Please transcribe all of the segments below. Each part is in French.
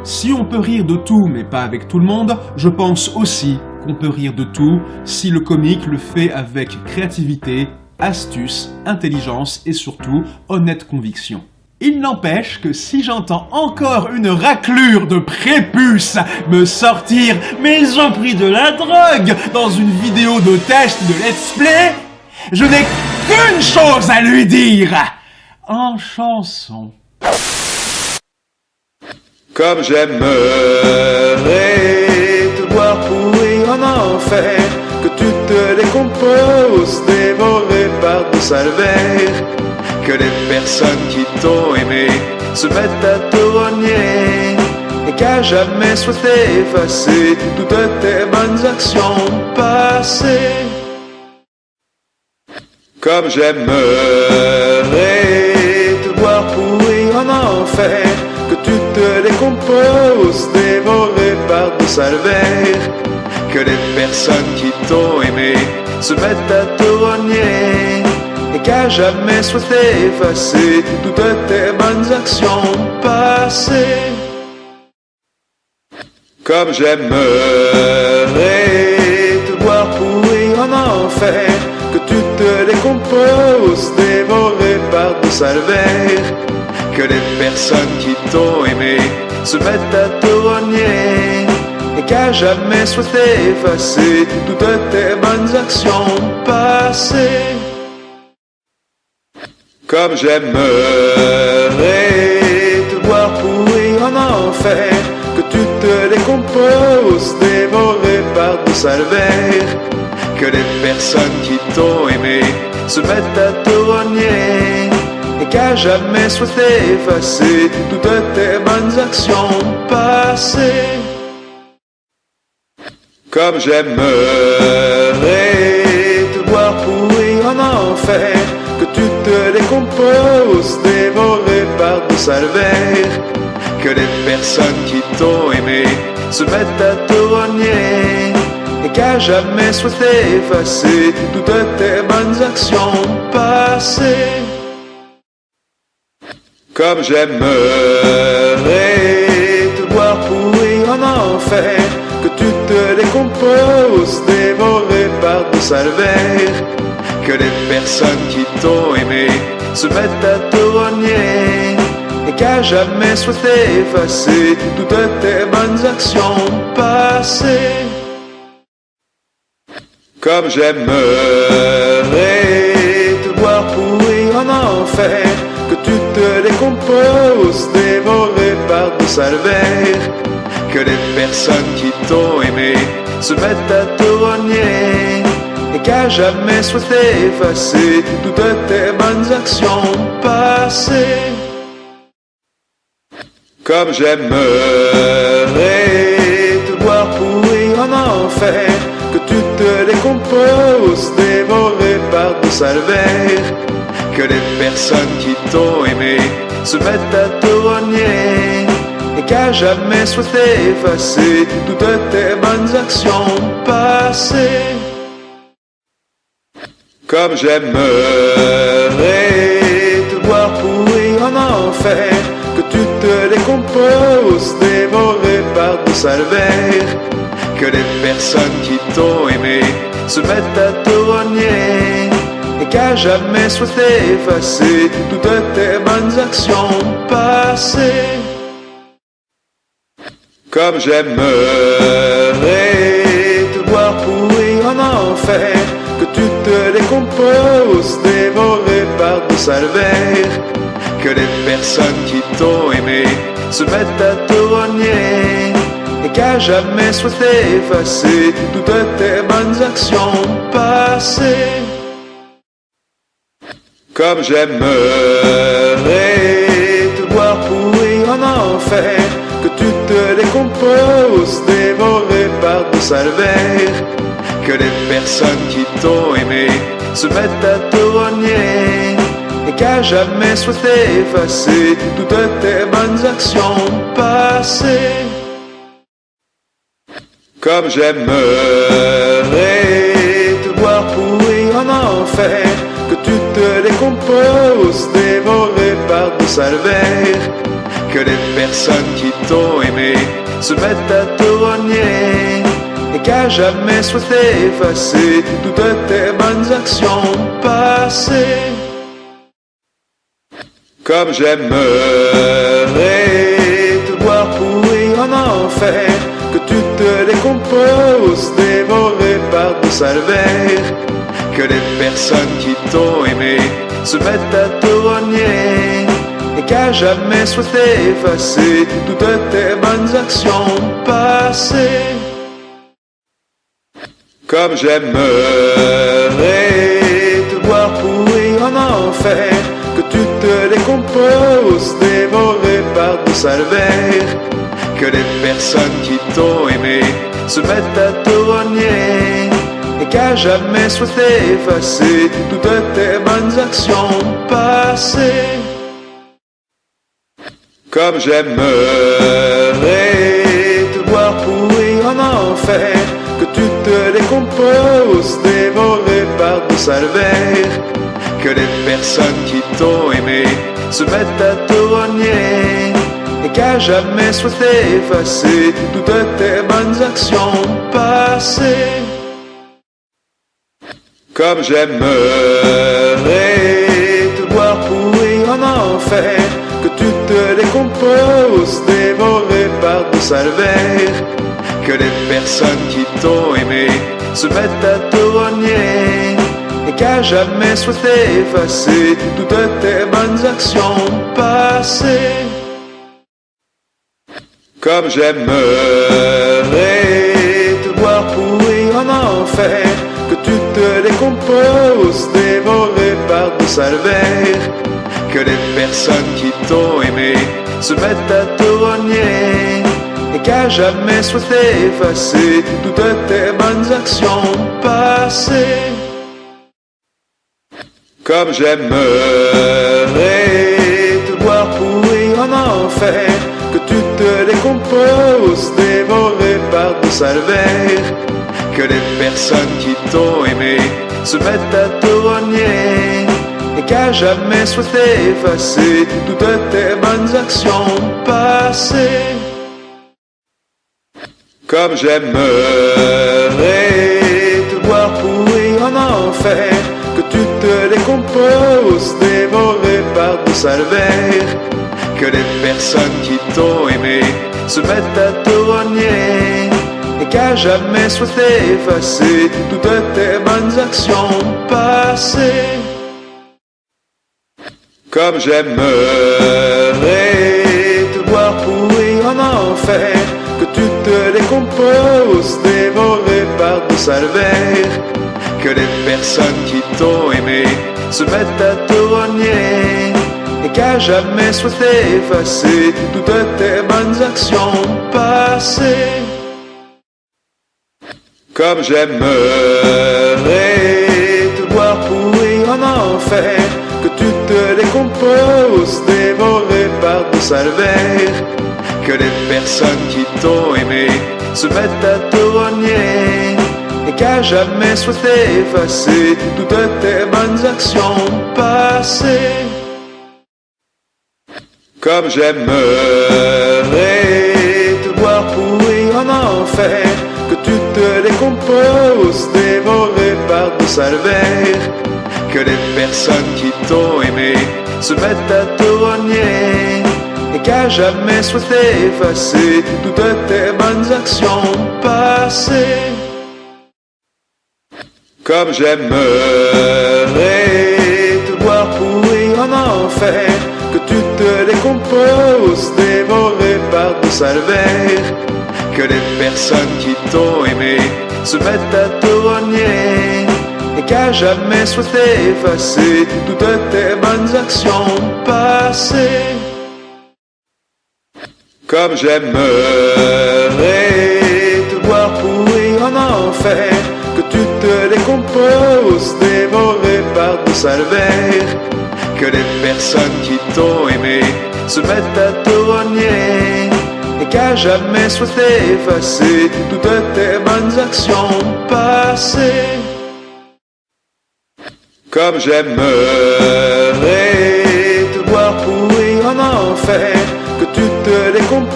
Si on peut rire de tout mais pas avec tout le monde, je pense aussi qu'on peut rire de tout si le comique le fait avec créativité, astuce, intelligence et surtout honnête conviction. Il n'empêche que si j'entends encore une raclure de prépuce me sortir « mais ils ont pris de la drogue » dans une vidéo de test de let's play, je n'ai qu'une chose à lui dire en chanson. Comme j'aimerais te voir pourrir en enfer, que tu te décomposes, dévoré par de sales vers, que les personnes qui t'ont aimé se mettent à te rogner, et qu'à jamais souhaité effacer toutes tes bonnes actions passées. Comme j'aimerais te voir pourrir en enfer, que tu te décomposes, dévoré par de sales vers, que les personnes qui t'ont aimé se mettent à te rogner, et qu'à jamais souhaité effacer toutes tes bonnes actions passées. Comme j'aimerais te voir pourrir en enfer, que tu te décomposes, dévoré par de sales vers, que les personnes qui t'ont aimé se mettent à te rogner, et qu'à jamais souhaité effacer toutes tes bonnes actions passées. Comme j'aimerais te voir pourrir en enfer, que tu te décomposes, dévoré par de sales vers, que les personnes qui t'ont aimé se mettent à te rogner, et qu'à jamais souhaité effacer toutes tes bonnes actions passées. Comme j'aimerais te voir pourrir en enfer, que tu te décomposes, dévoré par de sales vers, que les personnes qui t'ont aimé se mettent à te rogner, et qu'à jamais souhaité effacer toutes tes bonnes actions passées. Comme j'aimerais te voir pourrir en enfer, que tu te décomposes, dévoré par de sales vers, que les personnes qui t'ont aimé se mettent à te rogner, et qu'à jamais souhaité effacer toutes tes bonnes actions passées. Comme j'aimerais te voir pourrir en enfer, que tu te décomposes, dévoré par de sales vers, que les personnes qui t'ont aimé se mettent à te rogner, et qu'à jamais souhaité effacer toutes tes bonnes actions passées. Comme j'aimerais te voir pourrir en enfer, que tu te décomposes, dévoré par de sales vers, que les personnes qui t'ont aimé se mettent à te rogner, et qu'à jamais souhaité effacer toutes tes bonnes actions passées. Comme j'aimerais te voir pourrir en enfer, que tu te décomposes, dévoré par de sales vers, que les personnes qui t'ont aimé se mettent à te rogner, et qu'à jamais souhaité effacer toutes tes bonnes actions passées. Comme j'aimerais te voir pourrir en enfer, que tu te décomposes, dévoré par de sales vers, que les personnes qui t'ont aimé se mettent à te rogner, et qu'à jamais souhaité effacer toutes tes bonnes actions passées. Comme j'aimerais te voir pourrir en enfer, que tu te décomposes, dévoré par de sales vers, que les personnes qui t'ont aimé se mettent à te rogner, et qu'à jamais souhaité effacer toutes tes bonnes actions passées. Comme j'aimerais te voir pourrir en enfer, que tu te décomposes, dévoré par de sales vers, que les personnes qui t'ont aimé se mettent à te renier et qu'à jamais souhaité effacer toutes tes bonnes actions passées. Comme j'aimerais te voir pourrir en enfer, que tu te décomposes, dévoré par de sales vers, que les personnes qui t'ont aimé se mettent à te renier et qu'à jamais souhaité effacer toutes tes bonnes actions passées. Comme j'aimerais te voir pourrir en enfer, que tu te décomposes, dévoré par de sales vers, que les personnes qui t'ont aimé se mettent à te renier et qu'à jamais souhaité effacer toutes tes bonnes actions passées. Comme j'aimerais te voir pourrir en enfer, que tu te décomposes, dévoré par de sales vers, que les personnes qui t'ont aimé se mettent à te renier et qu'à jamais souhaité effacer toutes tes bonnes actions passées. Comme j'aimerais te voir pourrir en enfer, que tu te décomposes, dévoré par de sales vers, que les personnes qui t'ont aimé se mettent à te renier et qu'à jamais souhaité effacer toutes tes bonnes actions passées. Comme j'aimerais te voir pourrir en enfer, que tu te décomposes, dévoré par de sales vers, que les personnes qui t'ont aimé se mettent à te renier et qu'à jamais souhaité effacer toutes tes bonnes actions passées. Comme j'aimerais te voir pourrir en enfer, que tu te décomposes, dévoré par de sales vers, que les personnes qui t'ont aimé se mettent à te renier et qu'à jamais souhaité effacer toutes tes bonnes actions passées. Comme j'aimerais te voir pourrir en enfer, que tu te décomposes, dévoré par de sales vers, que les personnes qui t'ont aimé se mettent à te renier et qu'à jamais souhaité effacer toutes tes bonnes actions passées. Comme j'aimerais te voir pourrir en enfer, que tu te décomposes, dévoré par de sales vers, que les personnes qui t'ont aimé se mettent à te renier et qu'à jamais souhaité effacer toutes tes bonnes actions passées. Comme j'aimerais te voir pourrir en enfer, que tu te décomposes, dévoré par de sales vers, que les personnes qui t'ont aimé se mettent à te renier et qu'à jamais souhaité effacer toutes tes bonnes actions passées. Comme j'aimerais te voir pourrir en enfer, que tu te décomposes, dévoré par de sales vers, que les personnes qui t'ont aimé se mettent à te renier et qu'à jamais souhaité effacer toutes tes bonnes actions passées. Comme j'aimerais te voir pourrir en enfer, que tu te décomposes, dévoré par de sales vers, que les personnes qui t'ont aimé se mettent à te renier et qu'à jamais souhaité effacer toutes tes bonnes actions passées. Comme j'aimerais te voir pourrir en enfer, que tu te décomposes, dévoré par de sales vers, que les personnes qui t'ont aimé se mettent à te renier et qu'à jamais souhaité effacer toutes tes bonnes actions passées. Comme j'aimerais te voir pourrir en enfer, que tu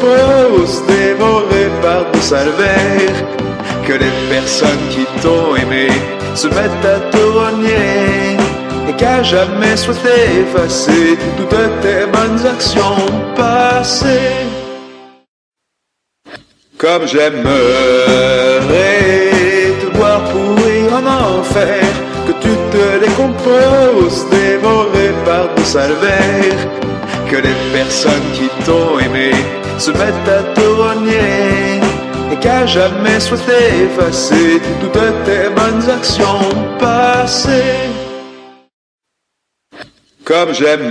décompose, dévoré par de sales vers. Que les personnes qui t'ont aimé se mettent à te renier et qu'à jamais souhaité effacer toutes tes bonnes actions passées. Comme j'aimerais te voir pourrir en enfer, que tu te décomposes, dévoré par de sales vers. Que les personnes qui t'ont aimé se mettent à te renier et qu'à jamais souhaité effacer toutes tes bonnes actions passées. Comme j'aimerais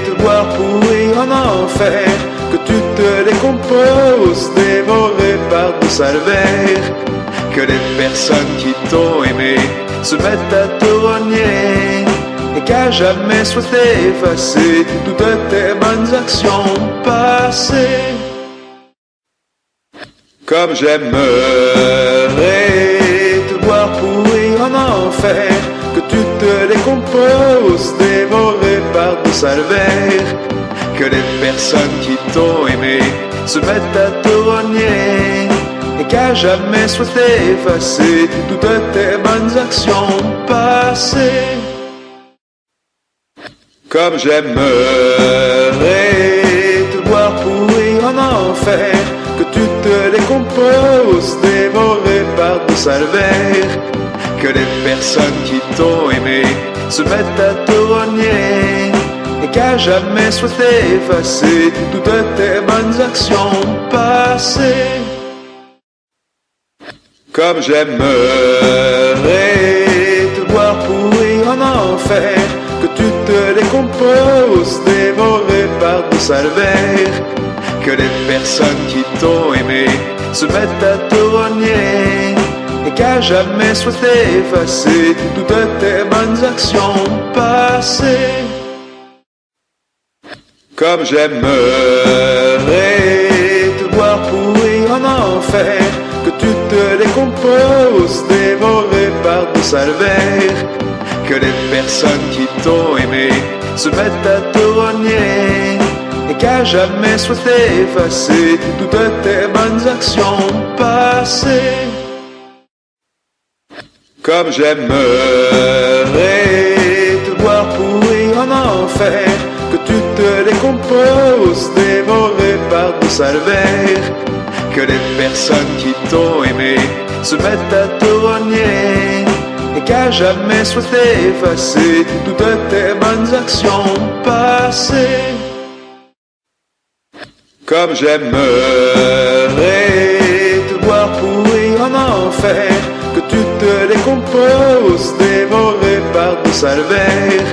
te voir pourrir en enfer, que tu te décomposes, dévoré par de sales vers. Que les personnes qui t'ont aimé se mettent à te renier et qu'à jamais souhaité effacer toutes tes bonnes actions passées. Comme j'aimerais te voir pourrir en enfer, que tu te décomposes, dévoré par de sales vers. Que les personnes qui t'ont aimé se mettent à te renier et qu'à jamais souhaité effacer toutes tes bonnes actions passées. Comme j'aimerais te voir pourrir en enfer, que tu te décomposes, dévoré par de sales vers. Que les personnes qui t'ont aimé se mettent à te renier et qu'à jamais souhaité effacer toutes tes bonnes actions passées. Comme j'aimerais te voir pourrir en enfer, que tu te décomposes, dévoré par de sales vers. Que les personnes qui t'ont aimé se mettent à te renier et qu'à jamais souhaité effacer toutes tes bonnes actions passées. Comme j'aimerais te voir pourrir en enfer, que tu te décomposes, dévoré par de sales vers. Que les personnes qui t'ont aimé se mettent à te renier et qu'à jamais souhaité effacer toutes tes bonnes actions passées. Comme j'aimerais te voir pourrir en enfer, que tu te décomposes, dévoré par de sales vers. Que les personnes qui t'ont aimé se mettent à te renier et qu'à jamais souhaité effacer toutes tes bonnes actions passées. Comme j'aimerais te voir pourrir en enfer, que tu te décomposes, dévoré par de sales vers.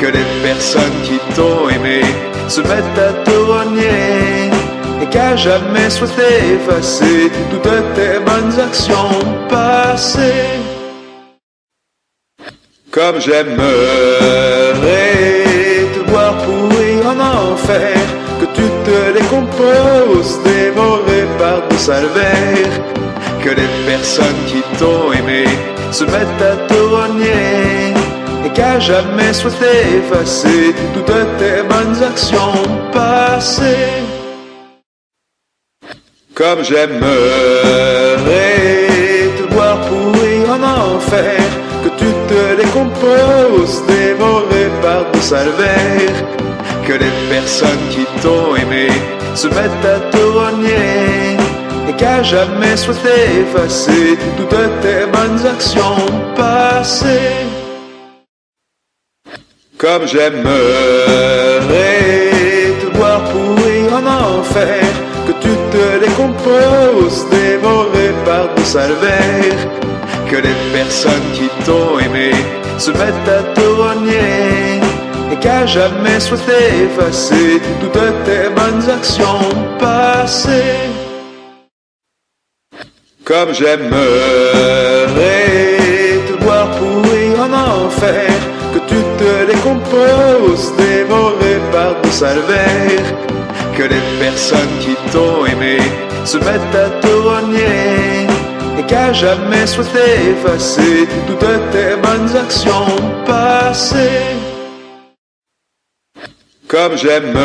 Que les personnes qui t'ont aimé se mettent à te renier et qu'à jamais souhaité effacer toutes tes bonnes actions passées. Comme j'aimerais te voir pourrir en enfer, que tu te décomposes, dévoré par de sales vers. Que les personnes qui t'ont aimé se mettent à te renier et qu'à jamais souhaité effacer toutes tes bonnes actions passées. Comme j'aimerais te voir pourrir en enfer, que tu te décomposes, dévoré par de sales vers. Que les personnes qui t'ont aimé se mettent à te renier et qu'à jamais souhaité effacer toutes tes bonnes actions passées. Comme j'aimerais te voir pourrir en enfer, que tu te décomposes, dévoré par de sales vers. Que les personnes qui t'ont aimé se mettent à te renier et qu'à jamais souhaité effacer toutes tes bonnes actions passées. Comme j'aimerais te voir pourrir en enfer, que tu te décomposes, dévoré par de sales vers. Que les personnes qui t'ont aimé se mettent à te renier et qu'à jamais souhaité effacer toutes tes bonnes actions passées. Comme j'aimerais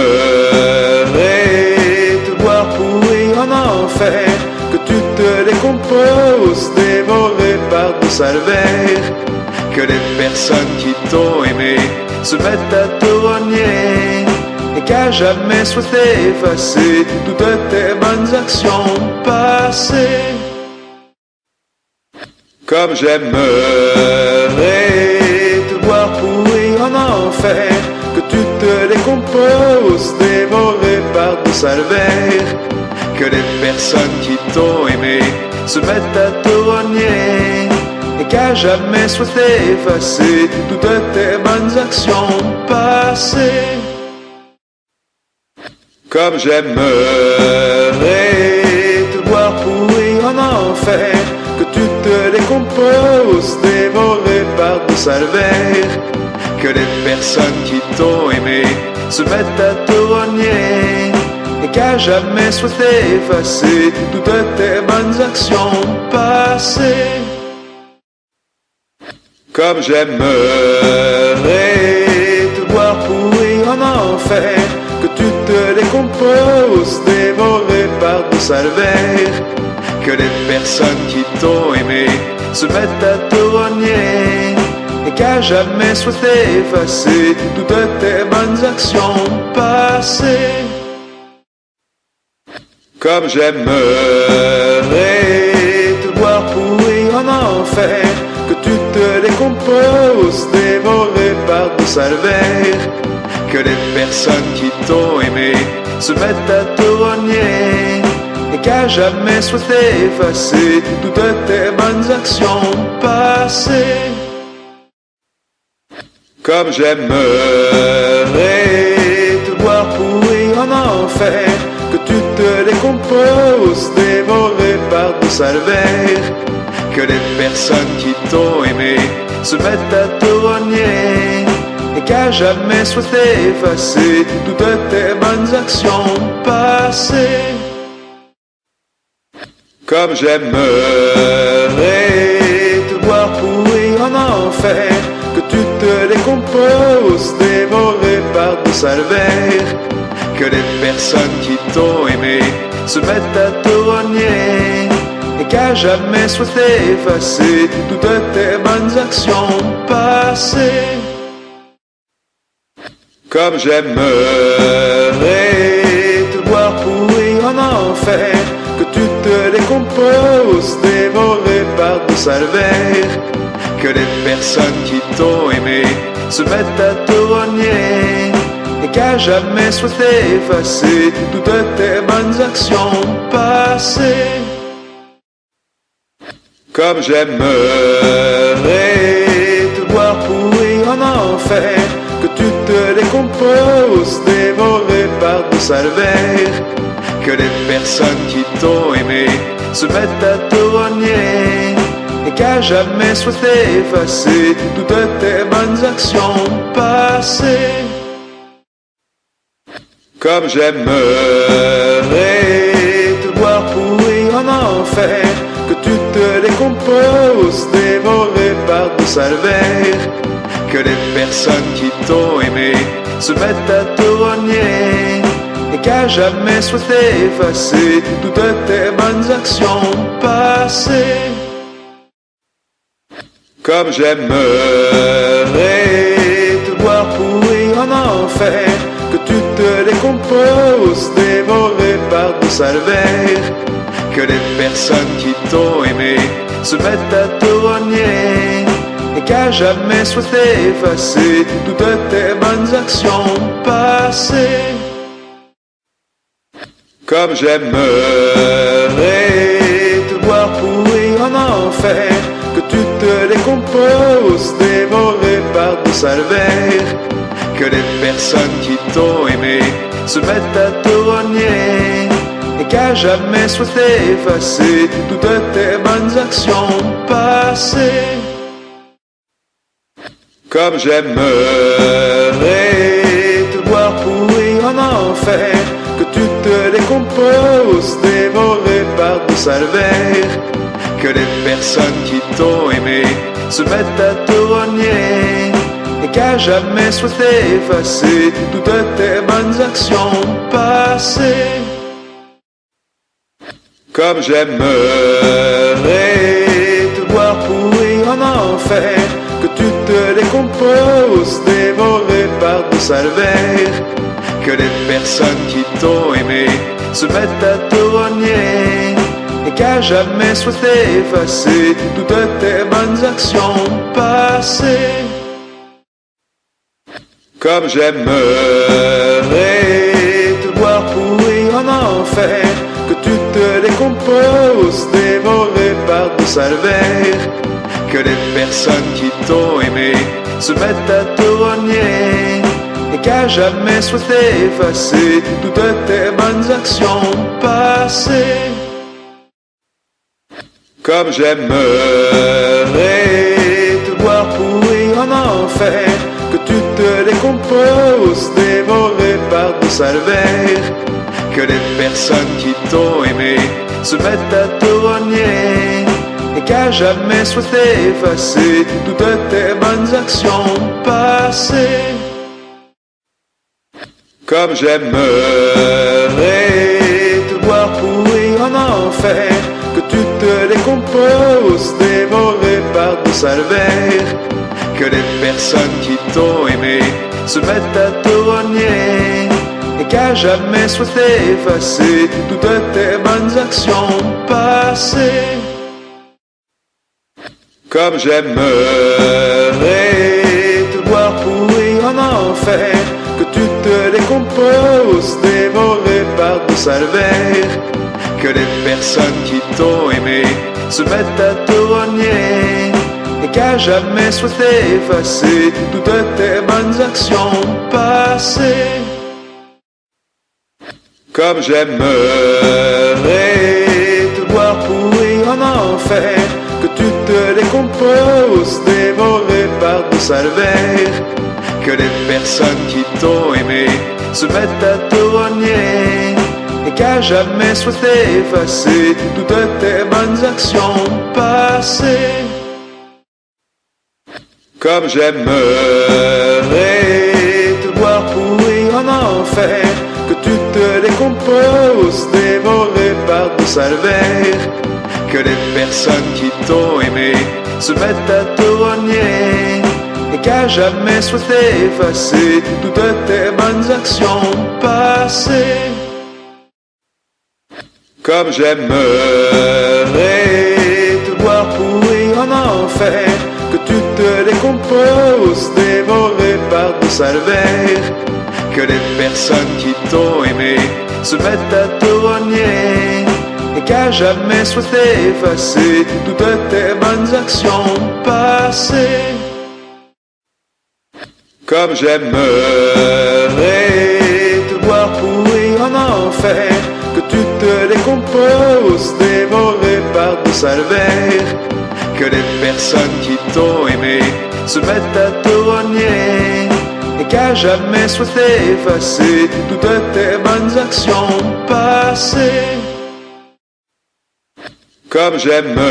te voir pourrir en enfer, que tu te décomposes, dévoré par de sales vers, que les personnes qui t'ont aimé se mettent à te rogner, et qu'à jamais souhaité effacer toutes tes bonnes actions passées. Comme j'aimerais te voir pourrir en enfer, que tu te décomposes, dévoré par de sales vers, que les personnes qui t'ont aimé se mettent à te rogner, et qu'à jamais souhaité effacer toutes tes bonnes actions passées. Comme j'aimerais te voir pourrir en enfer, que tu te décomposes, dévoré par de sales vers, que les personnes qui t'ont aimé se mettent à te rogner, et qu'à jamais souhaité effacer toutes tes bonnes actions passées. Comme j'aimerais te voir pourrir en enfer, que tu te décomposes, dévoré par de sales vers, que les personnes qui t'ont aimé se mettent à te rogner, et qu'à jamais souhaité effacer toutes tes bonnes actions passées. Comme j'aimerais te voir pourrir en enfer, que tu te décomposes, dévoré par de sales vers, que les personnes qui t'ont aimé se mettent à te rogner, et qu'à jamais souhaité effacer toutes tes bonnes actions passées. Comme j'aimerais te voir pourrir en enfer, que tu te décomposes, dévoré par de sales vers, que les personnes qui t'ont aimé se mettent à te rogner, et qu'à jamais souhaité effacer toutes tes bonnes actions passées. Comme j'aimerais te voir pourrir en enfer, que tu te décomposes, dévoré par de sales vers, que les personnes qui t'ont aimé se mettent à te rogner, et qu'à jamais souhaité effacer toutes tes bonnes actions passées. Comme j'aimerais te voir pourrir en enfer, que tu te décomposes, dévoré par de sales vers, que les personnes qui t'ont aimé se mettent à te rogner, et qu'à jamais souhaité effacer toutes tes bonnes actions passées. Comme j'aimerais te voir pourrir en enfer, que tu te décomposes, dévoré par de sales vers, que les personnes qui t'ont aimé se mettent à te rogner, et qu'à jamais souhaité effacer toutes tes bonnes actions passées. Comme j'aimerais te voir pourrir en enfer, que tu te décomposes, dévoré par de sales vers, que les personnes qui t'ont aimé se mettent à te rogner, et qu'à jamais souhaité effacer toutes tes bonnes actions passées. Comme j'aimerais te voir pourrir en enfer, que tu te décomposes, dévoré par de sales vers, que les personnes qui t'ont aimé se mettent à te rogner, et qu'à jamais souhaité effacer toutes tes bonnes actions passées. Comme j'aimerais te voir pourrir en enfer, que tu te décomposes, dévoré par de sales vers, que les personnes qui t'ont aimé se mettent à te rogner, et qu'à jamais souhaité effacer toutes tes bonnes actions passées. Comme j'aimerais te voir pourrir en enfer, que tu te décomposes, dévoré par de sales vers, que les personnes qui t'ont aimé se mettent à te rogner, et et qu'à jamais souhaité effacer toutes tes bonnes actions passées. Comme j'aimerais te voir pourrir en enfer, que tu te décomposes, dévoré par de sales vers, que les personnes qui t'ont aimé se mettent à te rogner, et qu'à jamais souhaité effacer toutes tes bonnes actions passées. Comme j'aimerais te voir pourrir en enfer, que tu te décomposes, dévoré par de sales vers, que les personnes qui t'ont aimé se mettent à te rogner, et qu'à jamais souhaité effacer toutes tes bonnes actions passées. Comme j'aimerais te voir pourrir en enfer, que tu te décomposes, dévoré par de sales vers, que les personnes qui t'ont aimé se mettent à te rogner, et qu'à jamais souhaité effacer toutes tes bonnes actions passées. Comme j'aimerais te voir pourrir en enfer, que tu te décomposes, dévoré par de sales vers, que les personnes qui t'ont aimé se mettent à te rogner, et qu'à jamais souhaité effacer toutes tes bonnes actions passées. Comme j'aimerais te voir pourrir en enfer, que tu te décomposes, dévoré par de sales vers, que les personnes qui t'ont aimé se mettent à te rogner, et qu'à jamais souhaité effacer toutes tes bonnes actions passées. Comme j'aimerais te voir pourrir en enfer, que tu te décomposes, dévoré par de sales vers, que les personnes qui t'ont aimé se mettent à te rogner, et qu'à jamais souhaité effacer toutes tes bonnes actions passées. Comme j'aimerais te voir pourrir en enfer, que tu te décomposes, dévoré par de sales vers, que les personnes qui t'ont aimé se mettent à te rogner, et qu'à jamais souhaité effacer toutes tes bonnes actions passées. Comme j'aimerais te voir pourrir en enfer, que tu te décomposes, dévoré par de sales vers, que les personnes qui t'ont aimé se mettent à te rogner, et qu'à jamais souhaité effacer toutes tes bonnes actions passées. Comme j'aimerais te voir pourrir en enfer, que tu te décomposes, dévoré par de sales vers, que les personnes qui t'ont aimé se mettent à te rogner, et qu'à jamais souhaité effacer toutes tes bonnes actions passées. Comme j'aimerais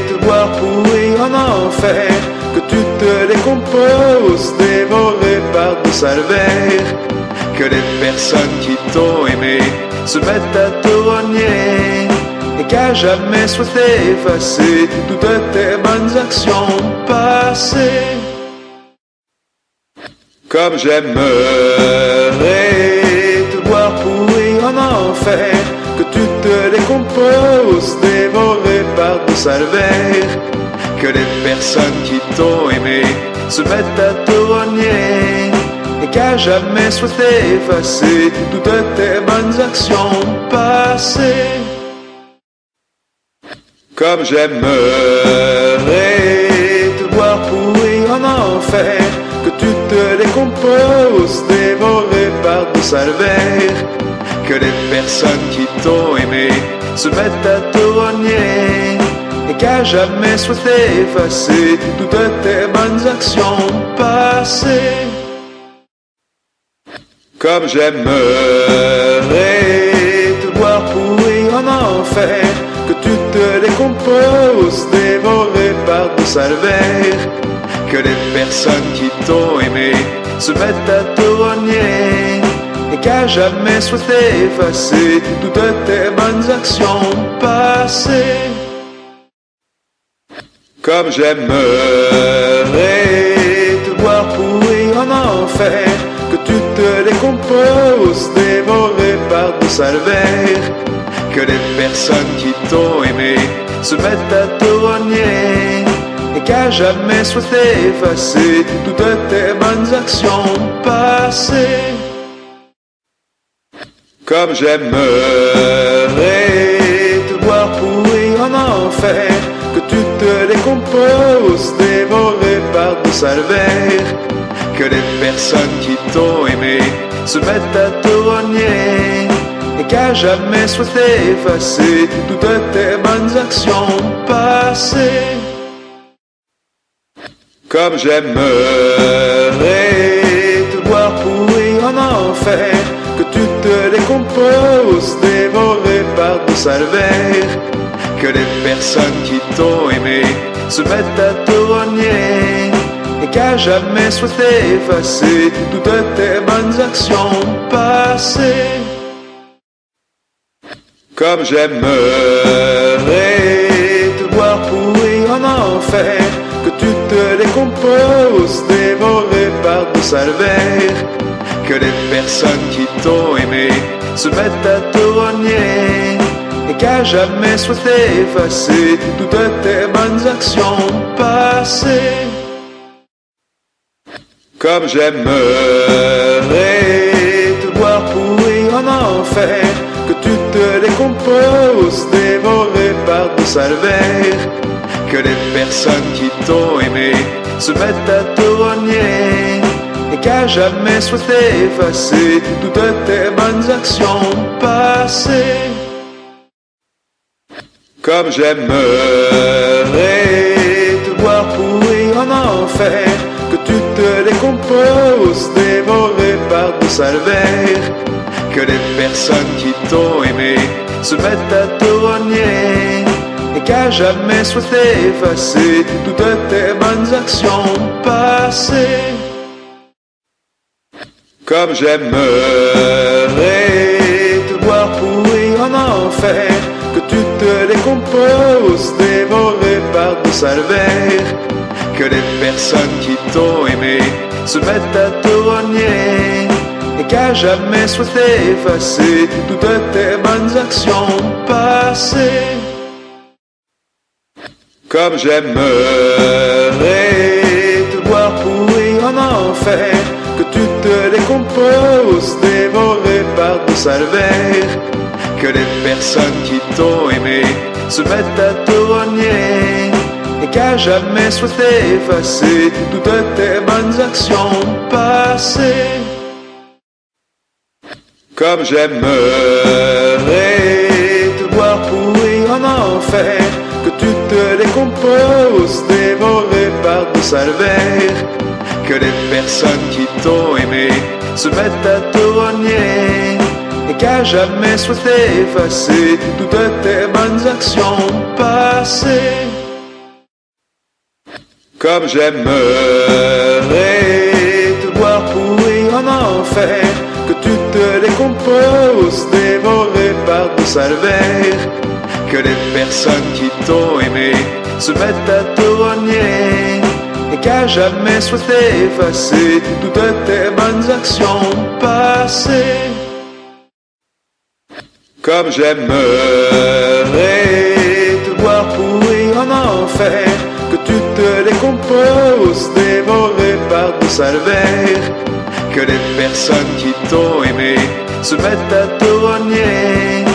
te voir pourrir en enfer, que tu te décomposes, dévoré par de sales vers, que les personnes qui t'ont aimé se mettent à te rogner, et qu'à jamais souhaité effacer toutes tes bonnes actions passées. Comme j'aimerais te voir pourrir en enfer, que tu te décomposes, dévoré par de sales vers, que les personnes qui t'ont aimé se mettent à te rogner, et qu'à jamais souhaité effacer toutes tes bonnes actions passées. Comme j'aimerais te voir pourrir en enfer, que tu te décomposes, dévoré par de sales vers, que les personnes qui t'ont aimé se mettent à te rogner, et qu'à jamais souhaité effacer toutes tes bonnes actions passées. Comme j'aimerais te voir pourrir en enfer, que tu te décomposes, dévoré par de sales vers, que les personnes qui t'ont aimé se mettent à te renier et qu'à jamais souhaité effacer toutes tes bonnes actions passées. Comme j'aimerais te voir pourrir en enfer, que tu te décomposes, dévoré par de sales vers, que les personnes qui t'ont aimé se mettent à te renier et qu'à jamais souhaité effacer toutes tes bonnes actions passées. Comme j'aimerais te voir pourrir en enfer, que tu te décomposes, dévoré par de sales vers, que les personnes qui t'ont aimé se mettent à te renier et qu'à jamais souhaité effacer toutes tes bonnes actions passées. Comme j'aimerais te voir pourrir en enfer, que tu te décomposes, dévoré par de sales vers, que les personnes qui t'ont aimé se mettent à te renier et qu'à jamais souhaité effacer toutes tes bonnes actions passées. Comme j'aimerais te voir pourrir en enfer, que tu te décomposes, dévoré par de sales vers, que les personnes qui t'ont aimé se mettent à te renier et qu'à jamais souhaité effacer toutes tes bonnes actions passées. Comme j'aimerais te voir pourrir en enfer, que tu te décomposes, dévoré par de sales vers, que les personnes qui t'ont aimé se mettent à te renier et qu'à jamais souhaité effacer toutes tes bonnes actions passées. Comme j'aimerais te voir pourrir en enfer, que tu te décomposes, dévoré par de sales vers, que les personnes qui t'ont aimé se mettent à te renier et qu'à jamais souhaité effacer toutes tes bonnes actions passées. Comme j'aimerais te voir pourrir en enfer, que tu te décomposes, dévoré par de sales vers, que les personnes qui t'ont aimé se mettent à te renier et qu'à jamais souhaité effacer toutes tes bonnes actions passées. Comme j'aimerais te voir pourrir en enfer, que tu te décomposes, dévoré par de sales vers, que les personnes qui t'ont aimé se mettent à te renier et qu'à jamais souhaité effacer toutes tes bonnes actions passées. Comme j'aimerais te voir pourrir en enfer, que tu te décomposes, dévoré par de sales vers, que les personnes qui t'ont aimé se mettent à te renier et qu'à jamais souhaité effacer toutes tes bonnes actions passées. Comme j'aimerais te voir pourrir en enfer, que tu te décomposes, dévoré par de sales vers, que les personnes qui t'ont aimé se mettent à te renier et qu'à jamais souhaité effacer toutes tes bonnes actions passées. Comme j'aimerais te voir pourrir en enfer, que tu te décomposes, dévoré par de sales vers, que les personnes qui t'ont aimé se mettent à te renier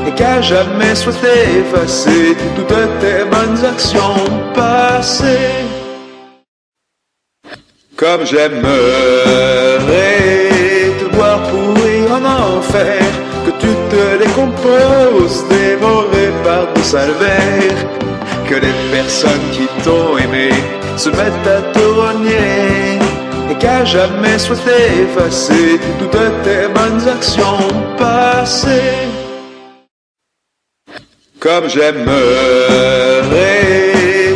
et qu'à jamais souhaité effacer toutes tes bonnes actions passées. Comme j'aimerais te voir pourrir en enfer, que tu te décomposes, dévoré par de sales vers, que les personnes qui t'ont aimé se mettent à te renier et qu'à jamais souhaité effacer toutes tes bonnes actions passées. Comme j'aimerais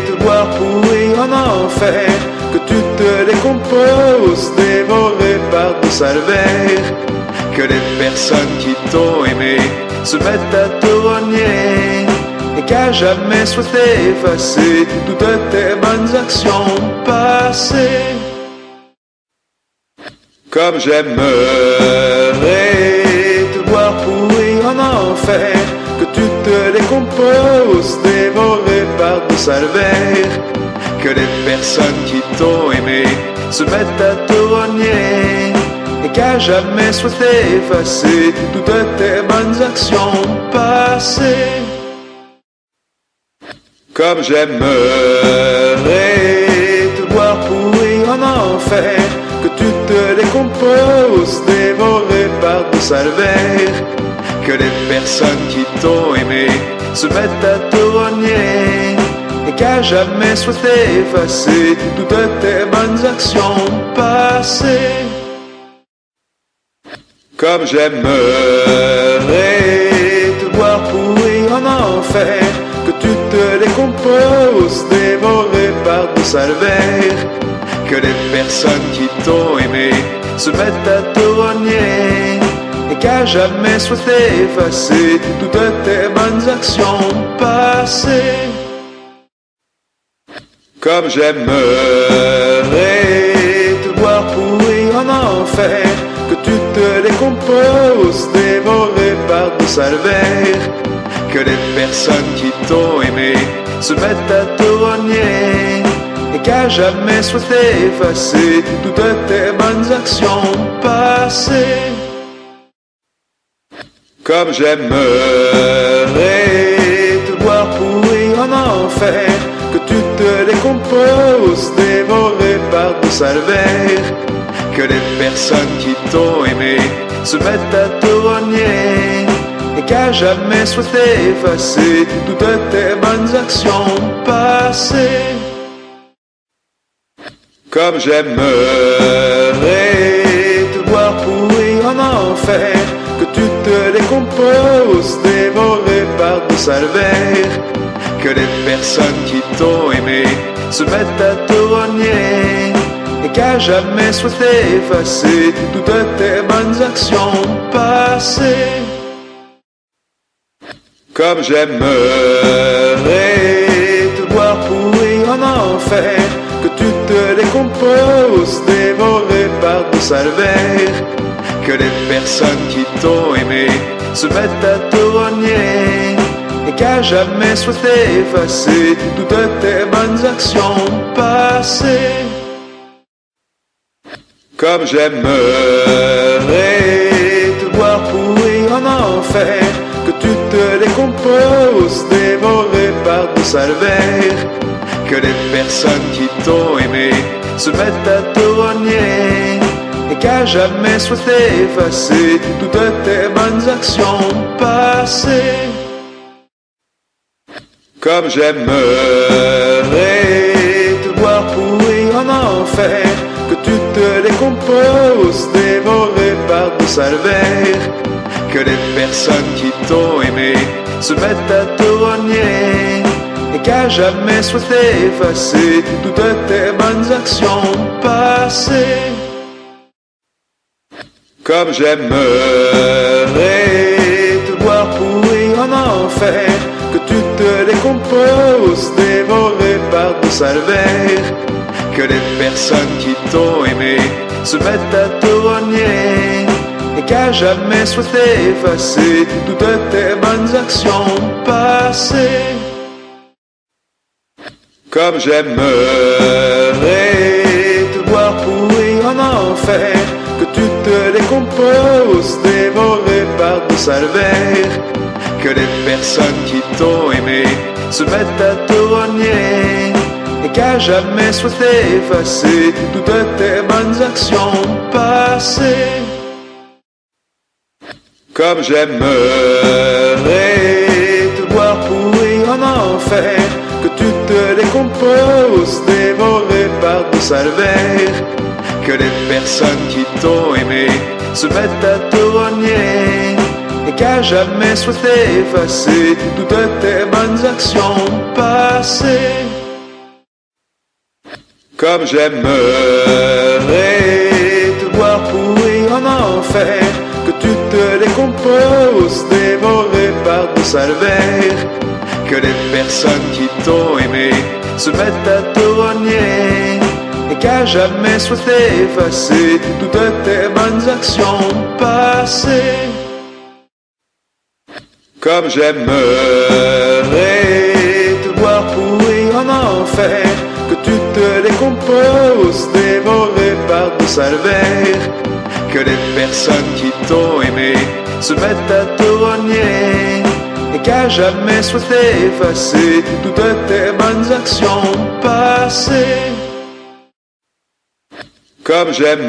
te voir pourrir en enfer, que tu décompose, dévoré par de sales vers. Que les personnes qui t'ont aimé se mettent à te renier et qu'à jamais souhaité effacer toutes tes bonnes actions passées. Comme j'aimerais te voir pourrir en enfer, que tu te décomposes, dévoré par de sales vers. Que les personnes qui t'ont aimé se mettent à te renier et qu'à jamais souhaité effacer toutes tes bonnes actions passées. Comme j'aimerais te voir pourrir en enfer, que tu te décomposes, dévoré par de sales vers. Que les personnes qui t'ont aimé se mettent à te renier et qu'à jamais souhaité effacer toutes tes bonnes actions passées. Comme j'aimerais te voir pourrir en enfer, que tu te décomposes, dévoré par de sales vers. Que les personnes qui t'ont aimé se mettent à te renier et qu'à jamais souhaité effacer toutes tes bonnes actions passées. Comme j'aimerais te voir pourrir en enfer, que tu te décomposes, dévoré par de sales vers. Que les personnes qui t'ont aimé se mettent à te renier et qu'à jamais souhaité effacer toutes tes bonnes actions passées. Comme j'aimerais te voir pourrir en enfer, que tu te décomposes, dévoré par de sales vers. Que les personnes qui t'ont aimé se mettent à te renier et qu'à jamais souhaité effacer toutes tes bonnes actions passées. Comme j'aimerais te voir pourrir en enfer, que tu te décomposes, dévoré par de sales vers. Que les personnes qui t'ont aimé se mettent à te renier et qu'à jamais souhaité effacer toutes tes bonnes actions passées. Comme j'aimerais te voir pourrir en enfer, que tu te décomposes, dévoré par de sales vers. Que les personnes qui t'ont aimé se mettent à te renier et qu'à jamais souhaité effacer toutes tes bonnes actions passées. Comme j'aimerais te voir pourrir en enfer, que tu te décomposes, dévoré par de sales vers. Que les personnes qui t'ont aimé se mettent à te renier et qu'à jamais souhaité effacer toutes tes bonnes actions passées. Comme j'aimerais te voir pourrir en enfer, que tu te décomposes, dévoré par de sales vers. Que les personnes qui t'ont aimé se mettent à te renier et qu'à jamais souhaité effacer toutes tes bonnes actions passées. Comme j'aimerais te voir pourrir en enfer, que tu te décomposes, dévoré par de sales vers. Que les personnes qui t'ont aimé se mettent à te renier et qu'à jamais souhaité effacer toutes tes bonnes actions passées. Comme j'aimerais te voir pourrir en enfer, que tu te décomposes, dévoré par de sales vers. Que les personnes qui t'ont aimé se mettent à te renier et qu'à jamais souhaité effacer toutes tes bonnes actions passées. Comme j'aimerais te voir pourrir en enfer, que tu te décomposes, dévoré par de sales vers. Que les personnes qui t'ont aimé se mettent à te renier et qu'à jamais souhaité effacer toutes tes bonnes actions passées. Comme j'aimerais te voir pourrir en enfer, que tu te décomposes, dévoré par de sales vers, que les personnes qui t'ont aimé se mettent à te renier, et qu'à jamais soit effacées toutes tes bonnes actions passées. Comme j'aimerais te voir pourrir en enfer, que tu te décomposes, dévoré par de sales vers, que les personnes qui t'ont aimé se mettent à te renier, et qu'à jamais soit effacées toutes tes bonnes actions passées. Comme j'aimerais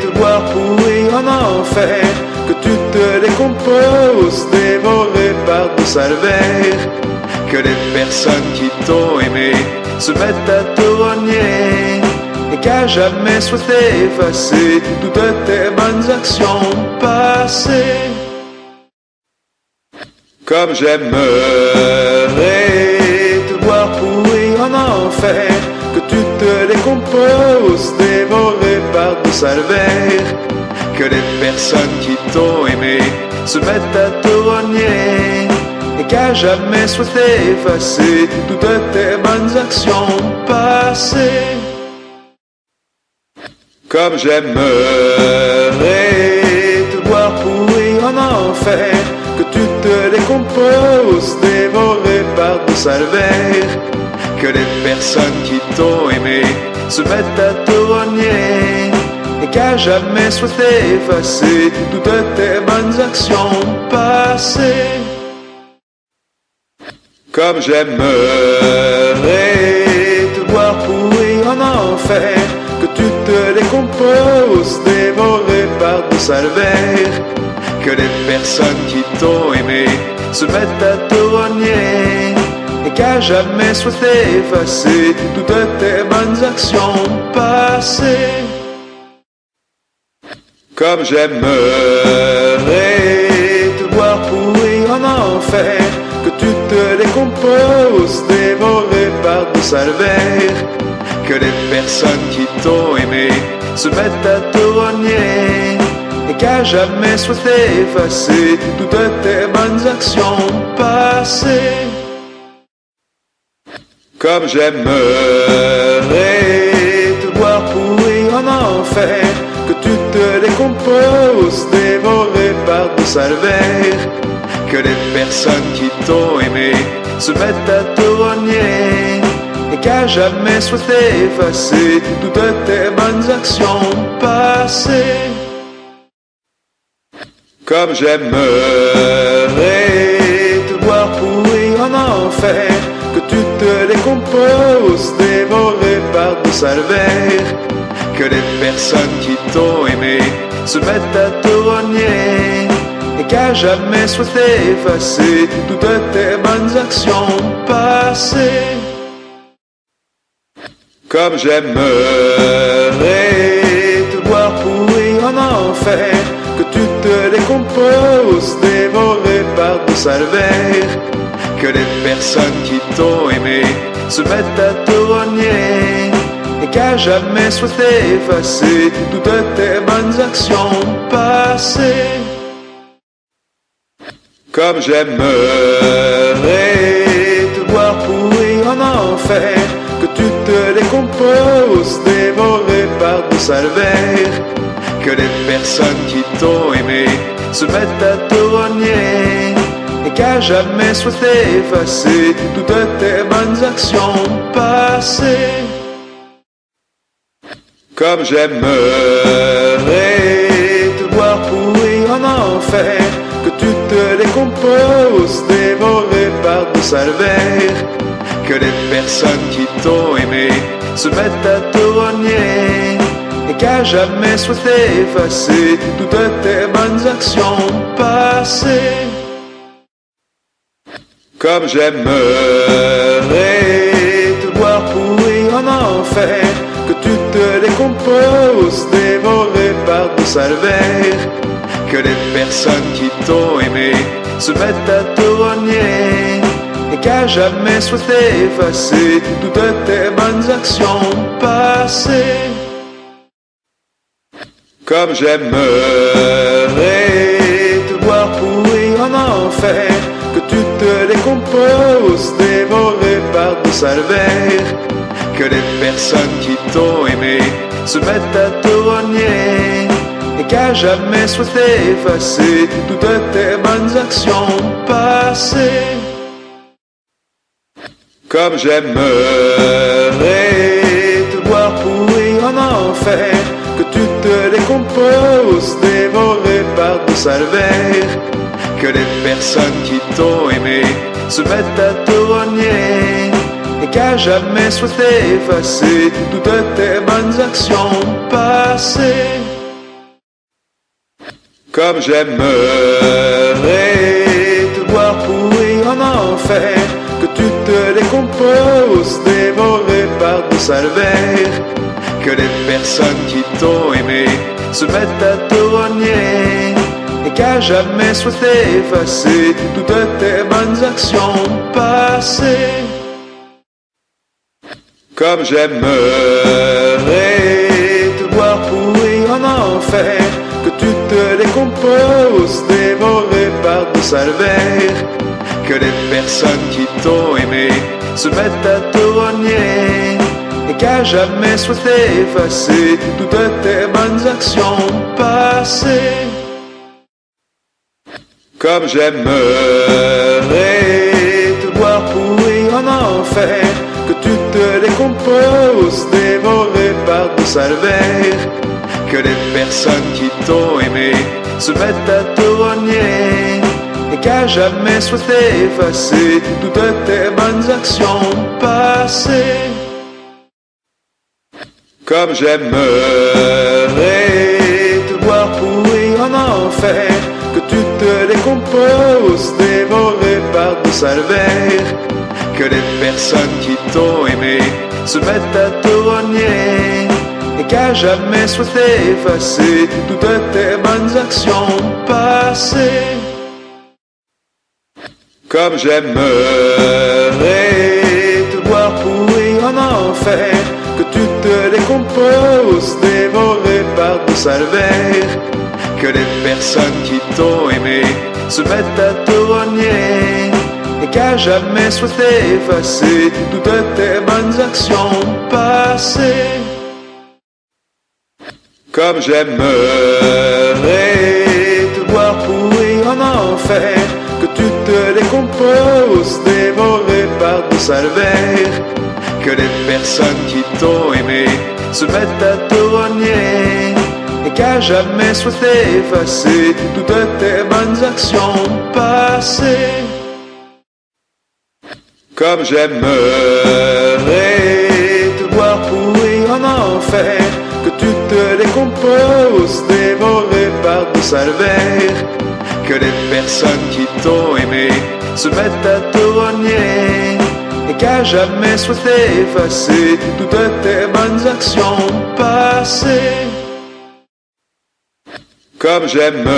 te voir pourrir en enfer, que tu te décomposes, dévoré par de sales vers, que les personnes qui t'ont aimé se mettent à te renier, et qu'à jamais soit effacées toutes tes bonnes actions passées. Comme j'aimerais te voir pourrir en enfer, que tu te décomposes, dévoré par de sales vers, que les personnes qui t'ont aimé se mettent à te renier, et qu'à jamais soit effacées toutes tes bonnes actions passées. Comme j'aimerais te voir pourrir en enfer, que tu te décomposes, dévoré par de sales vers, que les personnes qui t'ont aimé se mettent à te renier, et qu'à jamais soit effacées toutes tes bonnes actions passées. Comme j'aimerais te voir pourrir en enfer, que tu te décomposes, dévoré par de sales vers, que les personnes qui t'ont aimé se mettent à te renier, et qu'à jamais soit effacées toutes tes bonnes actions passées. Comme j'aimerais te voir pourrir en enfer, que tu te décomposes, dévoré par de sales vers, que les personnes qui t'ont aimé se mettent à te renier, et qu'à jamais soit effacées toutes tes bonnes actions passées. Comme j'aimerais te voir pourrir en enfer, que tu te décomposes, dévoré par de sales vers, que les personnes qui t'ont aimé se mettent à te renier, et qu'à jamais soit effacées toutes tes bonnes actions passées. Comme j'aimerais te voir pourrir en enfer, que tu te décomposes, dévoré par de sales vers, que les personnes qui t'ont aimé se mettent à te renier, et qu'à jamais soit effacées toutes tes bonnes actions passées. Comme j'aimerais te voir pourrir en enfer, que tu te décomposes, dévoré par de sales vers, que les personnes qui t'ont aimé se mettent à te renier, et qu'à jamais soit effacées toutes tes bonnes actions passées. Comme j'aimerais te voir pourrir en enfer, que tu te décomposes, dévoré par de sales vers, que les personnes qui t'ont aimé se mettent à te renier, et qu'à jamais soit effacées toutes tes bonnes actions passées. Comme j'aimerais te voir pourrir en enfer, que tu te décomposes, dévoré par de sales vers, que les personnes qui t'ont aimé se mettent à te renier, et qu'à jamais soit effacées toutes tes bonnes actions passées. Comme j'aimerais te voir pourrir en enfer, que tu te décomposes, dévoré par de sales vers, que les personnes qui t'ont aimé se mettent à te renier, et qu'à jamais souhaité effacer toutes tes bonnes actions passées. Comme j'aimerais te voir pourrir en enfer, que tu te décomposes, dévoré par des salvaires, que les personnes qui t'ont aimé se mettent à te rogner, et qu'à jamais souhaité effacer toutes tes bonnes actions passées. Comme j'aimerais te voir pourrir en enfer, que tu te décomposes, dévoré par des salvaires, que les personnes qui t'ont aimé se mettent à te rogner, et qu'à jamais souhaité effacer toutes tes bonnes actions passées. Comme j'aimerais te voir pourrir en enfer, que tu te décomposes, dévoré par des salvaires, que les personnes qui t'ont aimé se mettent à te rogner, et qu'à jamais souhaité effacer toutes tes bonnes actions passées. Comme j'aimerais te voir pourrir en enfer, que tu te décomposes, dévoré par des salvaires, que les personnes qui t'ont aimé se mettent à te rogner, et qu'à jamais souhaité effacer toutes tes bonnes actions passées. Comme j'aimerais te voir pourrir en enfer, que tu te décomposes, dévoré par des salvaires, que les personnes qui t'ont aimé se mettent à te rogner, et qu'à jamais souhaité effacer toutes tes bonnes actions passées. Comme j'aimerais te voir pourrir en enfer, que tu te décomposes, dévoré par des salvaires, que les personnes qui t'ont aimé se mettent à te rogner, et qu'à jamais souhaité effacer toutes tes bonnes actions passées. Comme j'aimerais te voir pourrir en enfer, que tu te décomposes, dévoré par des salvaires, que les personnes qui t'ont aimé se mettent à te rogner, et qu'à jamais souhaité effacer toutes tes bonnes actions passées. Comme j'aimerais te voir pourrir en enfer, que tu te décomposes, dévoré par des salvaires, que les personnes qui t'ont aimé se mettent à te rogner, et qu'à jamais souhaité effacer toutes tes bonnes actions passées. Comme j'aimerais te voir pourrir en enfer, que tu te décomposes, dévoré par des salvaires, que les personnes qui t'ont aimé se mettent à te rogner, et qu'à jamais souhaité effacer toutes tes bonnes actions passées. Comme j'aimerais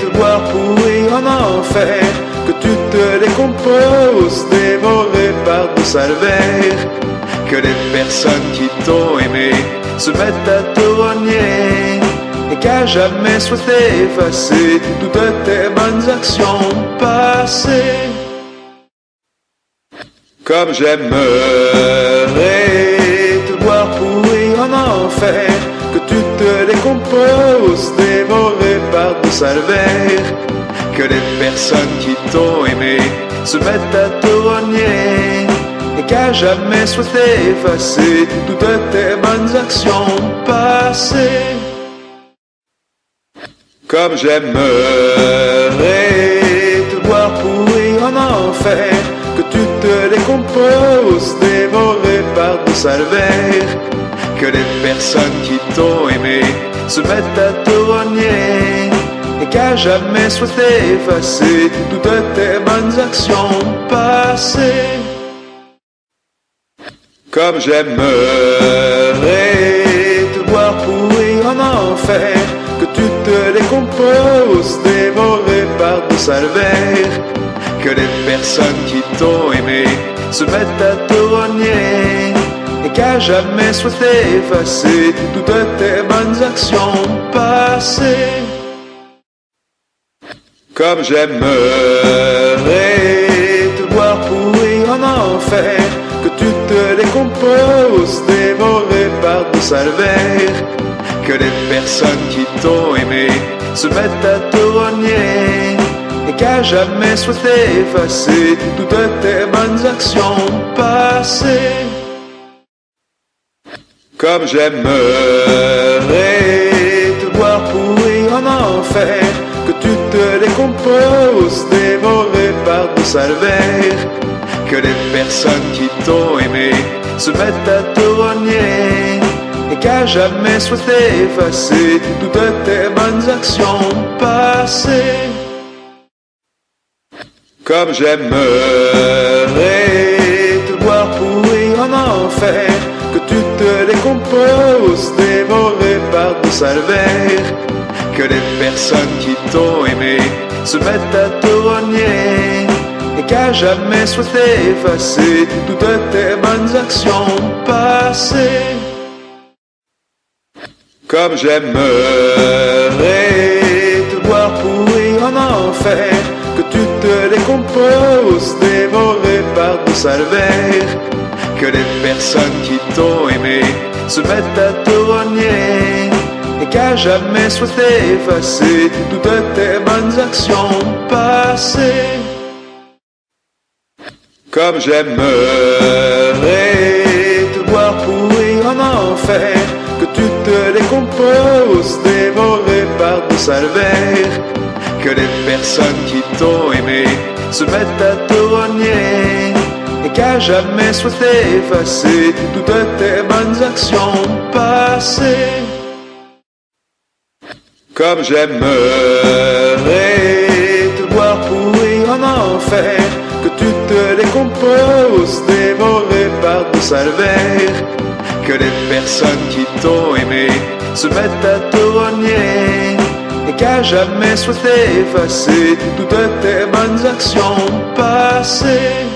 te voir pourrir en enfer, que tu te décomposes, dévoré par des salvaires, que les personnes qui t'ont aimé se mettent à te rogner, et qu'à jamais souhaité effacer toutes tes bonnes actions passées. Comme j'aimerais te voir pourrir en enfer, que tu te décomposes, dévoré par des salvaires, que les personnes qui t'ont aimé se mettent à te rogner, et qu'à jamais souhaité effacer toutes tes bonnes actions passées. Comme j'aimerais te voir pourrir en enfer, que tu te décomposes, dévoré par des salvaires, que les personnes qui t'ont aimé se mettent à te rogner, et qu'à jamais souhaité effacer toutes tes bonnes actions passées. Comme j'aimerais te voir pourrir en enfer, que tu te décomposes, dévoré par des salvaires, que les personnes qui t'ont aimé se mettent à te renier et qu'à jamais souhaité effacer toutes tes bonnes actions passées. Comme j'aimerais te voir pourrir en enfer, que tu te décomposes, dévoré par des salvaires, que les personnes qui t'ont aimé se mettent à te renier et qu'à jamais souhaité effacer toutes tes bonnes actions passées. Comme j'aimerais te voir pourrir en enfer, que tu te décomposes, dévoré par des salvaires, que les personnes qui t'ont aimé se mettent à te renier et qu'à jamais souhaité effacer toutes tes bonnes actions passées. Comme j'aimerais te voir pourrir en enfer, que tu te décomposes, dévoré par des salvaires, que les personnes qui t'ont aimé se mettent à te renier et qu'à jamais souhaité effacer toutes tes bonnes actions passées. Comme j'aimerais te voir pourrir en enfer, que tu te décomposes, dévoré par des salvaires, que les personnes qui t'ont aimé se mettent à te renier et qu'à jamais souhaité effacer toutes tes bonnes actions passées. Comme j'aimerais te voir pourrir en enfer, que tu te décomposes, dévoré par des salvaires, que les personnes qui t'ont aimé se mettent à te renier et qu'à jamais souhaité effacer toutes tes bonnes actions passées. Comme j'aimerais te voir pourrir en enfer, que tu te décomposes, dévoré par des salvaires, que les personnes qui t'ont aimé se mettent à te renier et qu'à jamais souhaité effacer toutes tes bonnes actions passées.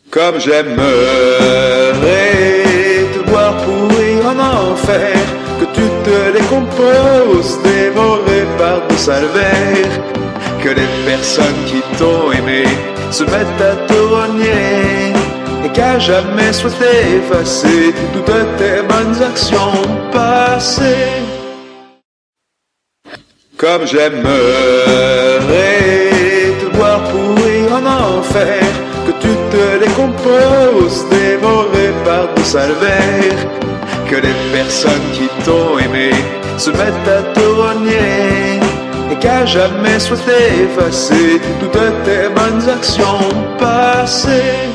Comme j'aimerais te voir pourrir en enfer, que tu te décomposes, dévoré par des salvaires, que les personnes qui t'ont aimé se mettent à te renier et qu'à jamais souhaité effacer toutes tes bonnes actions passées. Comme j'aimerais te voir pourrir en enfer, que tu te décomposes, dévoré par des salvaires, que les personnes qui t'ont aimé se mettent à te renier et qu'à jamais souhaité effacer toutes tes bonnes actions passées.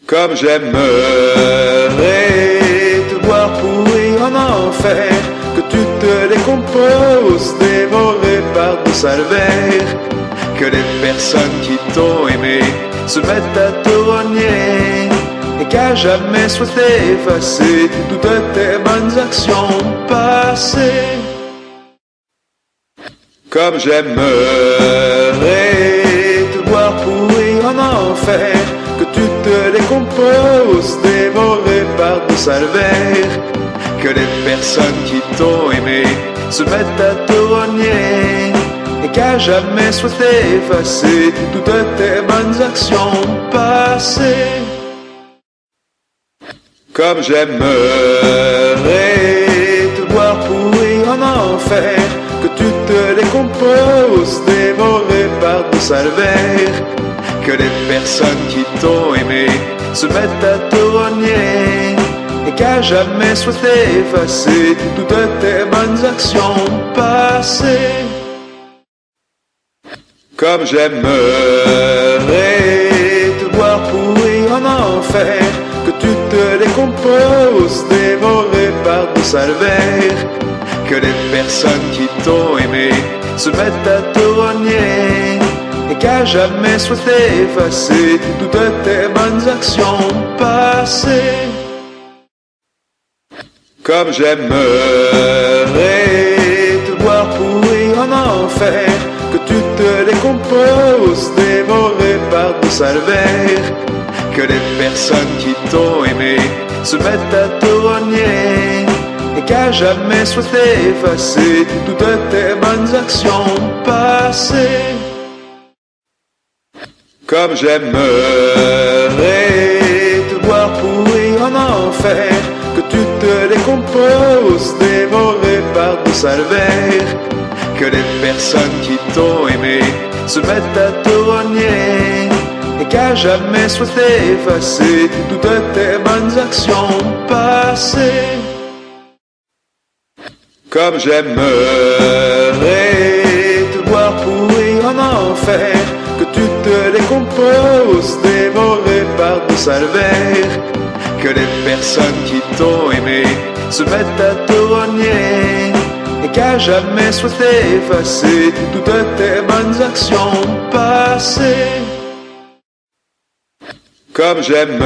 Comme j'aimerais te voir pourrir en enfer, que tu te décomposes, dévoré par des salvaires, que les personnes qui t'ont aimé se mettent à te renier et qu'à jamais souhaité effacer toutes tes bonnes actions passées. Comme j'aimerais te voir pourrir en enfer, que tu te décomposes, dévoré par des salvaires, que les personnes qui t'ont aimé se mettent à te renier et qu'à jamais souhaité effacer toutes tes bonnes actions passées. Comme j'aimerais te voir pourrir en enfer, que tu te décomposes, dévoré par des salvaires, que les personnes qui t'ont aimé se mettent à te renier et qu'à jamais souhaité effacer toutes tes bonnes actions passées. Comme j'aimerais te voir pourrir en enfer, que tu te décomposes, dévoré par des salvaires, que les personnes qui t'ont aimé se mettent à te renier et qu'à jamais souhaité effacer toutes tes bonnes actions passées. Comme j'aimerais te voir pourrir en enfer, que tu compose dévoré par de sales vers. Que les personnes qui t'ont aimé se mettent à te renier et qu'à jamais souhaité effacer toutes tes bonnes actions passées. Comme j'aimerais te voir pourrir en enfer, que tu te décomposes dévoré par de sales vers. Que les personnes qui t'ont aimé se mettent à te renier et qu'à jamais souhaité effacer toutes tes bonnes actions passées. Comme j'aimerais te voir pourrir en enfer, que tu te décomposes dévoré par de sales vers. Que les personnes qui t'ont aimé se mettent à te renier et qu'à jamais souhaité effacer toutes tes bonnes actions passées. Comme j'aimerais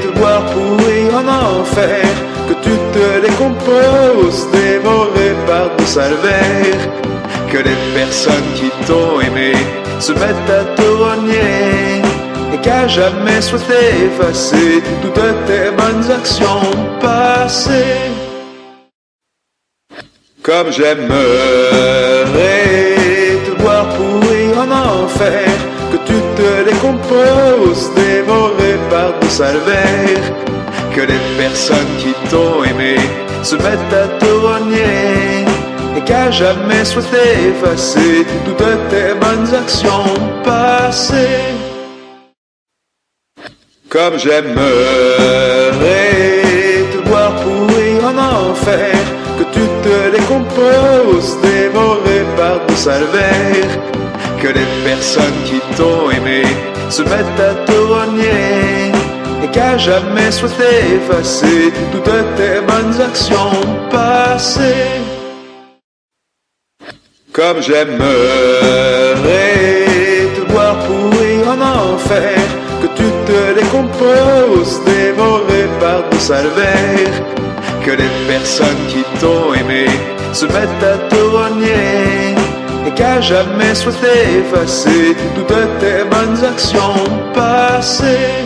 te voir pourrir en enfer, que tu te décomposes dévoré par de sales vers. Que les personnes qui t'ont aimé se mettent à te renier et qu'à jamais souhaité effacer toutes tes bonnes actions passées. Comme j'aimerais te voir pourrir en enfer, que tu te décomposes dévoré par de sales vers. Que les personnes qui t'ont aimé se mettent à te renier et qu'à jamais souhaité effacer toutes tes bonnes actions passées. Comme j'aimerais te voir pourrir en enfer, que tu te décomposes dévoré par de sales vers. Que les personnes qui t'ont aimé se mettent à te renier et qu'à jamais souhaité effacer toutes tes bonnes actions passées. Comme j'aimerais te voir pourrir en enfer, que tu te décomposes dévoré par de sales vers. Que les personnes qui t'ont aimé se mettent à te renier et qu'à jamais souhaité effacer toutes tes bonnes actions passées.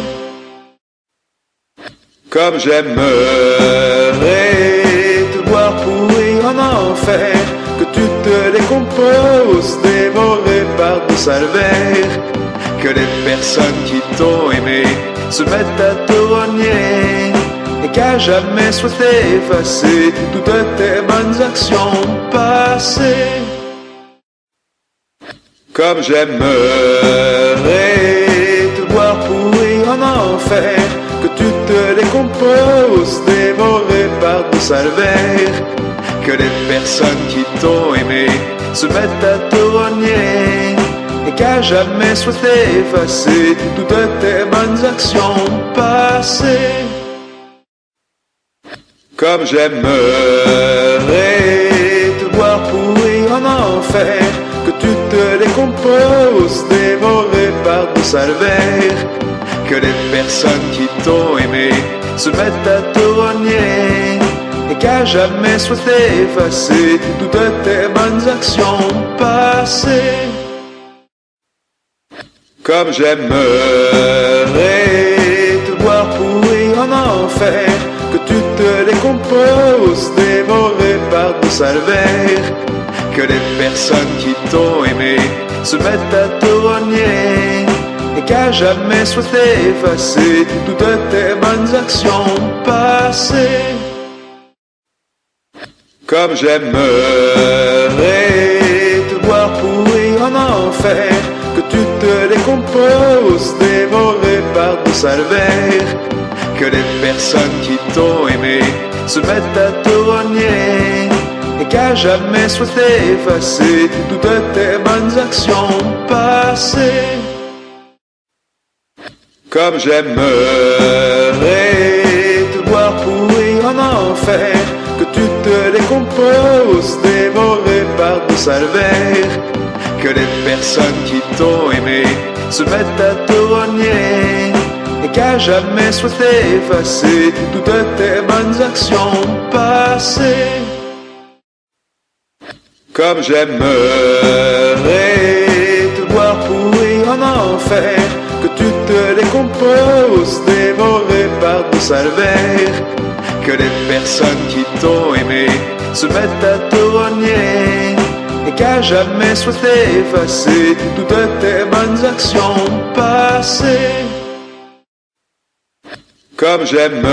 Comme j'aimerais te voir pourrir en enfer, que tu te décomposes dévoré par de sales vers. Que les personnes qui t'ont aimé se mettent à te renier et qu'à jamais souhaité effacer toutes tes bonnes actions passées. Comme j'aimerais te voir pourrir en enfer, que tu te décomposes dévoré par de sales vers. Que les personnes qui t'ont aimé se mettent à te renier et qu'à jamais souhaité effacer toutes tes bonnes actions passées. Comme j'aimerais te voir pourrir en enfer, que tu te décomposes dévoré par de sales vers. Que les personnes qui t'ont aimé se mettent à te renier et qu'à jamais souhaité effacer toutes tes bonnes actions passées. Comme j'aimerais te voir pourrir en enfer, que tu te décomposes dévoré par de sales vers. Que les personnes qui t'ont aimé se mettent à te renier et qu'à jamais souhaité effacer toutes tes bonnes actions passées. Comme j'aimerais te voir pourrir en enfer, que tu te décomposes dévoré par de sales vers. Que les personnes qui t'ont aimé se mettent à te renier et qu'à jamais souhaité effacer toutes tes bonnes actions passées. Comme j'aimerais te voir pourrir en enfer, que tu te décomposes dévoré par de sales vers. Que les personnes qui t'ont aimé se mettent à te renier et qu'à jamais souhaité effacer toutes tes bonnes actions passées. Comme j'aimerais te voir pourrir en enfer, que tu te décomposes, dévoré par de sales vers, que les personnes qui t'ont aimé se mettent à te renier, et qu'à jamais souhaitent effacer toutes tes bonnes actions passées. Comme j'aimerais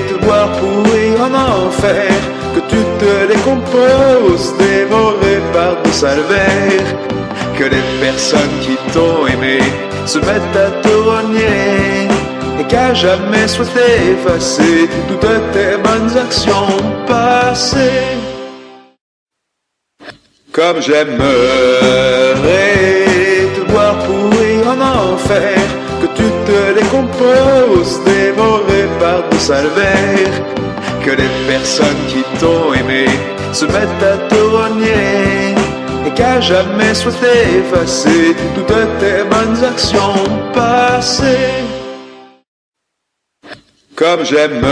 te voir pourrir en enfer, que tu te décomposes, dévoré par de sales vers, que les personnes qui t'ont aimé se mettent à te renier, et qu'à jamais souhaitent effacer toutes tes bonnes actions passées. Comme j'aimerais te voir pourrir en enfer, que tu te décomposes, dévoré par de sales vers, que les personnes qui t'ont aimé se mettent à te renier, et qu'à jamais souhaitent effacer toutes tes bonnes actions passées. Comme j'aimerais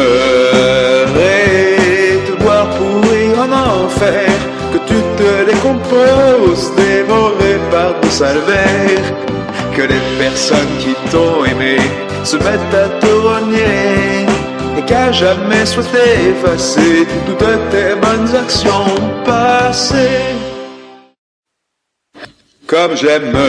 te voir pourrir en enfer, que tu te décomposes, dévoré par de sales vers, que les personnes qui t'ont aimé se mettent à te renier, et qu'à jamais souhaitent effacer toutes tes bonnes actions passées. Comme j'aimerais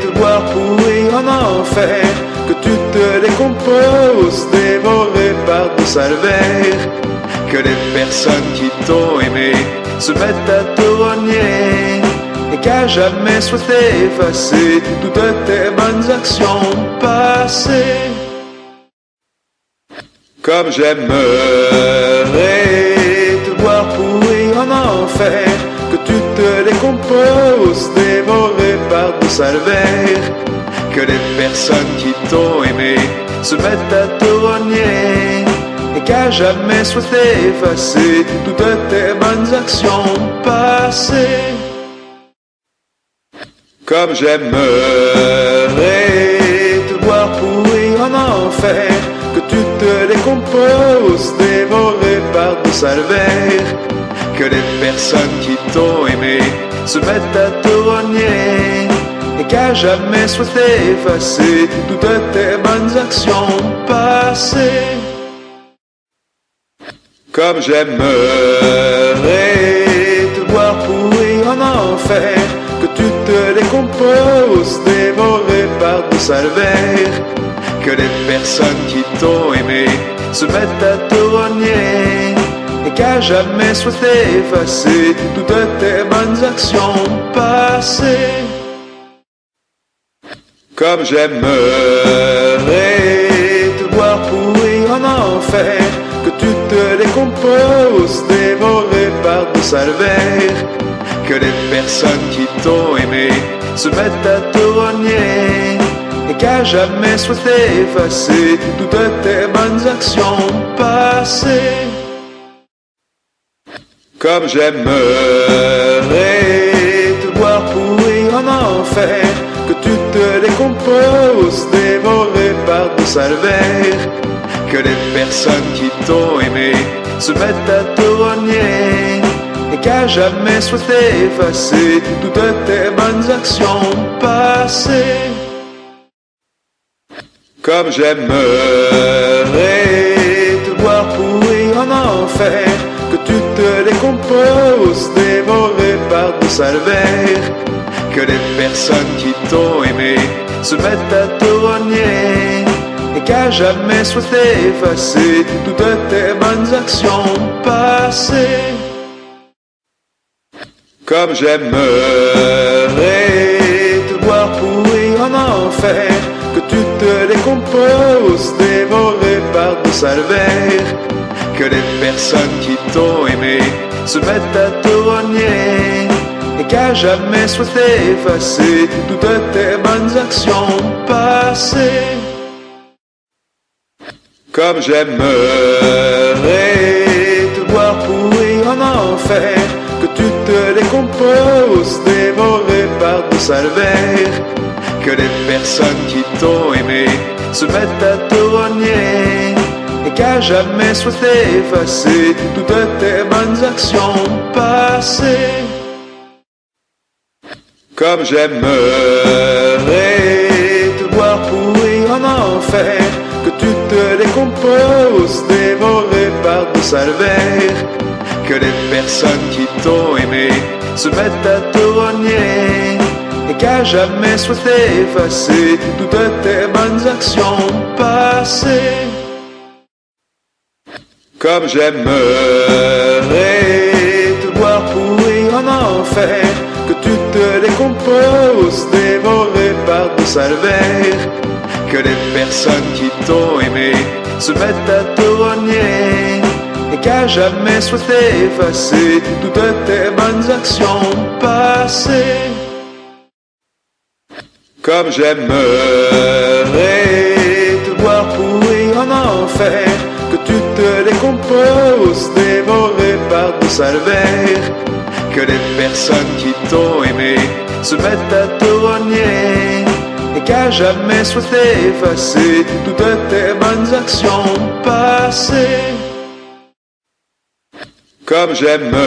te voir pourrir en enfer, que tu te décomposes, dévoré par de sales vers, que les personnes qui t'ont aimé se mettent à te renier, et qu'à jamais souhaitent effacer toutes tes bonnes actions passées. Comme j'aimerais te voir pourrir en enfer, que tu te décomposes, dévoré par de sales vers, que les personnes qui t'ont aimé se mettent à te renier, et qu'à jamais souhaitent effacer toutes tes bonnes actions passées. Comme j'aimerais te voir pourrir en enfer, que tu te décomposes, dévoré par de sales vers, que les personnes qui t'ont aimé se mettent à te renier, et qu'à jamais souhaitent effacer toutes tes bonnes actions passées. Comme j'aimerais te voir pourrir en enfer, que tu te décomposes, dévoré par de sales vers, que les personnes qui t'ont aimé se mettent à te renier, et qu'à jamais souhaitent effacer toutes tes bonnes actions passées. Comme j'aimerais te voir pourrir en enfer, que tu te décomposes, dévoré par de sales vers, que les personnes qui t'ont aimé se mettent à te renier, et qu'à jamais souhaitent effacer toutes tes bonnes actions passées. Comme j'aimerais te voir pourrir en enfer, que tu te décomposes, dévoré par de sales vers, que les personnes qui t'ont aimé se mettent à te renier, et qu'à jamais souhaitent effacer toutes tes bonnes actions passées. Comme j'aimerais te voir pourrir en enfer, que tu te décomposes, dévoré par de sales vers, que les personnes qui t'ont aimé se mettent à te renier, et qu'à jamais souhaitent effacer toutes tes bonnes actions passées. Comme j'aimerais te voir pourrir en enfer, que tu te décomposes, dévoré par de sales vers, que les personnes qui t'ont aimé se mettent à te renier, et qu'à jamais souhaitent effacer toutes tes bonnes actions passées. Comme j'aimerais te voir pourrir en enfer, que tu te décomposes, dévoré par de sales vers, que les personnes qui t'ont aimé se mettent à te renier, et et qu'à jamais souhaité effacer toutes tes bonnes actions passées. Comme j'aimerais te voir pourrir en enfer, que tu te décomposes, dévoré par de sales vers, que les personnes qui t'ont aimé se mettent à te rogner, et qu'à jamais souhaité effacer toutes tes bonnes actions passées. Comme j'aimerais te voir pourrir en enfer, que tu te décomposes, dévoré par de sales vers, que les personnes qui t'ont aimé se mettent à te rogner, et qu'à jamais souhaité effacer toutes tes bonnes actions passées. Comme j'aimerais te voir pourrir en enfer, que tu te décomposes, dévoré par de sales vers, que les personnes qui t'ont aimé se mettent à te rogner, et qu'à jamais souhaité effacer toutes tes bonnes actions passées. Comme j'aimerais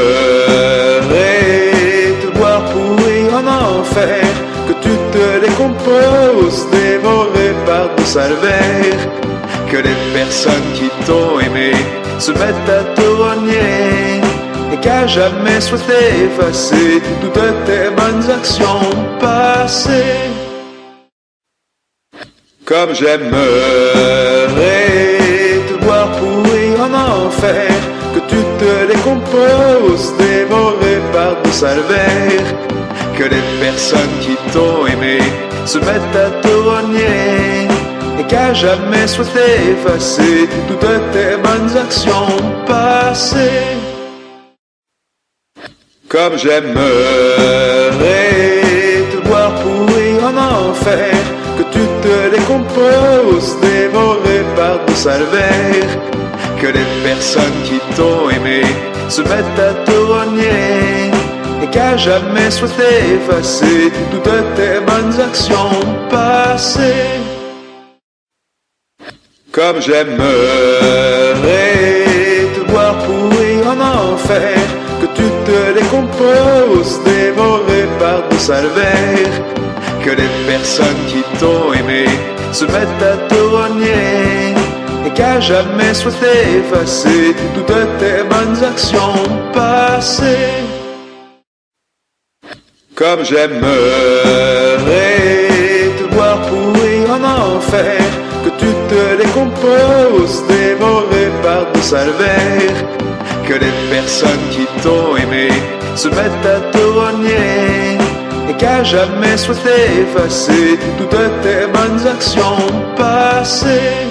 te voir pourrir en enfer, que tu te décomposes, dévoré par de sales vers, que les personnes qui t'ont aimé se mettent à te rogner, et qu'à jamais souhaité effacer toutes tes bonnes actions passées. Comme j'aimerais te voir pourrir en enfer, que tu te décomposes, dévoré par de sales vers, que les personnes qui t'ont aimé se mettent à te rogner, et qu'à jamais souhaité effacer toutes tes bonnes actions passées. Comme j'aimerais te voir pourrir en enfer, que tu te décomposes, dévoré par de sales vers, que les personnes qui t'ont aimé se mettent à te rogner, et qu'à jamais souhaité effacer toutes tes bonnes actions passées. Comme j'aimerais te voir pourrir en enfer, que tu te décomposes, dévoré par de sales vers, que les personnes qui t'ont aimé se mettent à te rogner, et qu'à jamais souhaité effacer toutes tes bonnes actions passées. Comme j'aimerais te voir pourrir en enfer, que tu te décomposes, dévoré par de sales vers, que les personnes qui t'ont aimé se mettent à te rogner, et qu'à jamais souhaité effacer toutes tes bonnes actions passées.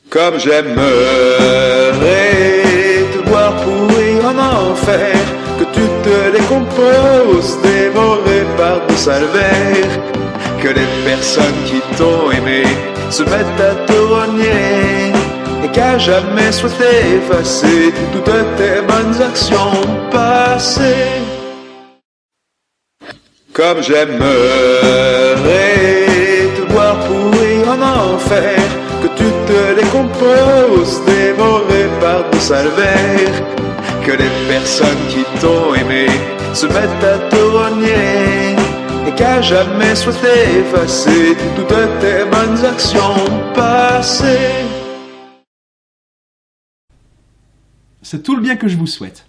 Comme j'aimerais te voir pourrir en enfer, que tu te décomposes, dévoré par de sales vers, que les personnes qui t'ont aimé se mettent à te rogner, et qu'à jamais souhaité effacer toutes tes bonnes actions passées. Comme j'aimerais te voir pourrir en enfer, que tu te décomposes, dévoré par de sales vers, que les personnes qui t'ont aimé se mettent à te rogner, et qu'à jamais souhaité effacer toutes tes bonnes actions passées. C'est tout le bien que je vous souhaite.